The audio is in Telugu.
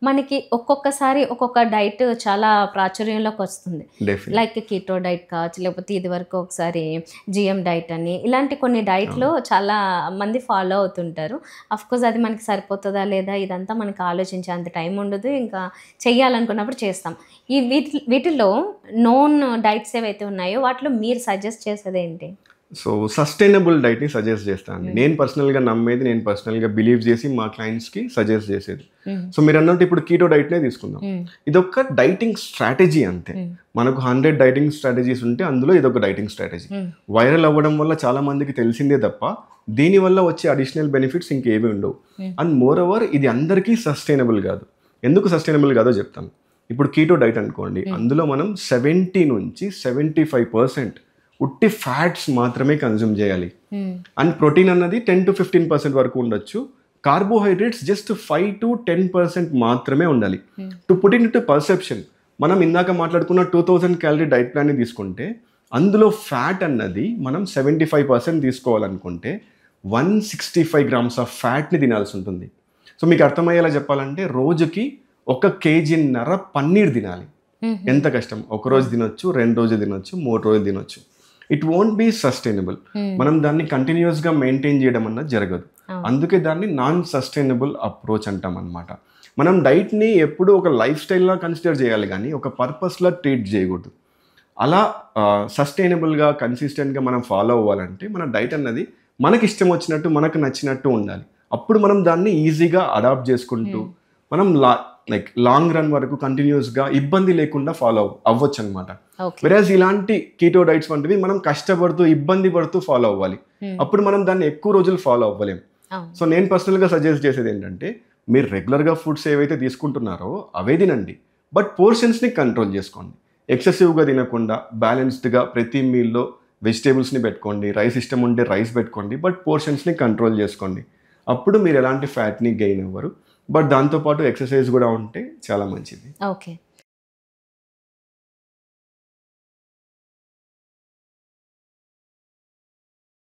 మనకి ఒక్కొక్కసారి ఒక్కొక్క డైట్ చాలా ప్రాచుర్యంలోకి వస్తుంది. డెఫినెట్. లైక్ కీటో డైట్ కావచ్చు, లేకపోతే ఇదివరకు ఒకసారి జీఎం డైట్ అని, ఇలాంటి కొన్ని డైట్‌లు అవును. చాలా మంది ఫాలో అవుతుంటారు. అఫ్‌కోర్స్ అది మనకి సరిపోతదా లేదా ఇదంతా మనకి ఆలోచించే అంత టైం ఉండదు. ఇంకా చెయ్యాలనుకున్నప్పుడు చేస్తాం. ఈ వీటిల్లో నోన్ డైట్స్ ఏవైతే ఉన్నాయో వాటిలో మీరు సజెస్ట్ చేసేదేంటి? సో, సస్టైనబుల్ డైట్‌ని సజెస్ట్ చేస్తా అండి. హ్మ్. నేను పర్సనల్‌గా నమ్మేది, నేను పర్సనల్‌గా బిలీవ్ చేసి మా క్లయింట్స్‌కి సజెస్ట్ చేసేది. హ్మ్. సో, మీరన్నట్టు ఇప్పుడు కీటో డైట్‌నే తీసుకుందాం. హ్మ్. ఇదొక డైటింగ్ స్ట్రాటజీ అంతే. హ్మ్. మనకు 100 డైటింగ్ స్ట్రాటజీస్ ఉంటే అందులో ఇదొక డైటింగ్ స్ట్రాటజీ. హ్మ్. వైరల్ అవ్వడం వల్ల చాలా మందికి తెలిసిందే తప్ప, దీనివల్ల వచ్చే అడిషనల్ బెనిఫిట్స్ ఇంకేవి ఉండవు. హ్మ్. అండ్ మోర్ ఓవర్ ఇది అందరికీ సస్టైనబుల్ కాదు. ఎందుకు సస్టైనబుల్ కాదో చెప్తాను. ఇప్పుడు కీటో డైట్ అనుకోండి. అందులో మనం 70 నుంచి 75% ఉట్టి ఫ్యాట్స్ మాత్రమే కన్జ్యూమ్ చేయాలి. హ్మ్. అండ్ ప్రోటీన్ అన్నది 10-15% వరకు ఉండొచ్చు. కార్బోహైడ్రేట్స్ జస్ట్ 5-10% మాత్రమే ఉండాలి. To put in to perception, మనం ఇందాక మాట్లాడుకున్న 2000 క్యాలరీ డైట్ ప్లాన్ని తీసుకుంటే అందులో ఫ్యాట్ అన్నది మనం 75% తీసుకోవాలనుకుంటే 165 గ్రామ్స్ ఆఫ్ ఫ్యాట్ని తినాల్సి ఉంటుంది. సో మీకు అర్థమయ్యేలా చెప్పాలంటే రోజుకి 1.5 కేజీన్నర పన్నీర్ తినాలి. హుహు. ఎంత కష్టం. ఒకరోజు తినొచ్చు, 2 రోజులు తినొచ్చు, 3 రోజులు తినొచ్చు. It won't be sustainable. Hmm. మనం దాన్ని కంటిన్యూస్గా మెయింటైన్ చేయడం అన్నది జరగదు. అవును. అందుకే దాన్ని నాన్ సస్టైనబుల్ అప్రోచ్ అంటాం అనమాట. మనం డైట్ని ఎప్పుడూ ఒక లైఫ్ స్టైల్లా కన్సిడర్ చేయాలి కానీ ఒక పర్పస్లా ట్రీట్ చేయకూడదు. అలా సస్టైనబుల్గా కన్సిస్టెంట్గా మనం ఫాలో అవ్వాలంటే మన డైట్ అన్నది మనకి ఇష్టం వచ్చినట్టు, మనకు నచ్చినట్టు ఉండాలి. అప్పుడు మనం దాన్ని ఈజీగా అడాప్ట్ చేసుకుంటూ మనం లైక్ లాంగ్ రన్ వరకు కంటిన్యూస్గా ఇబ్బంది లేకుండా ఫాలో అవ్వచ్చు అనమాట. ఓకే. వెరాజ్ ఇలాంటి కీటో డైట్స్ వంటివి మనం కష్టపడుతూ ఇబ్బంది పడుతూ ఫాలో అవ్వాలి. అప్పుడు మనం దాన్ని ఎక్కువ రోజులు ఫాలో అవ్వలేం. అవును. సో నేను పర్సనల్గా సజెస్ట్ చేసేది ఏంటంటే మీరు రెగ్యులర్గా ఫుడ్స్ ఏవైతే తీసుకుంటున్నారో అవే తినండి, బట్ పోర్షన్స్ని కంట్రోల్ చేసుకోండి. ఎక్సెసివ్గా తినకుండా బ్యాలెన్స్డ్గా ప్రతి మీల్లో వెజిటేబుల్స్ని పెట్టుకోండి. రైస్ ఇష్టం ఉంటే రైస్ పెట్టుకోండి, బట్ పోర్షన్స్ని కంట్రోల్ చేసుకోండి. అప్పుడు మీరు ఎలాంటి ఫ్యాట్ని గెయిన్ అవ్వరు. బట్ దాంతోపాటు ఎక్సర్సైజ్ కూడా ఉంటే చాలా మంచిది. ఓకే.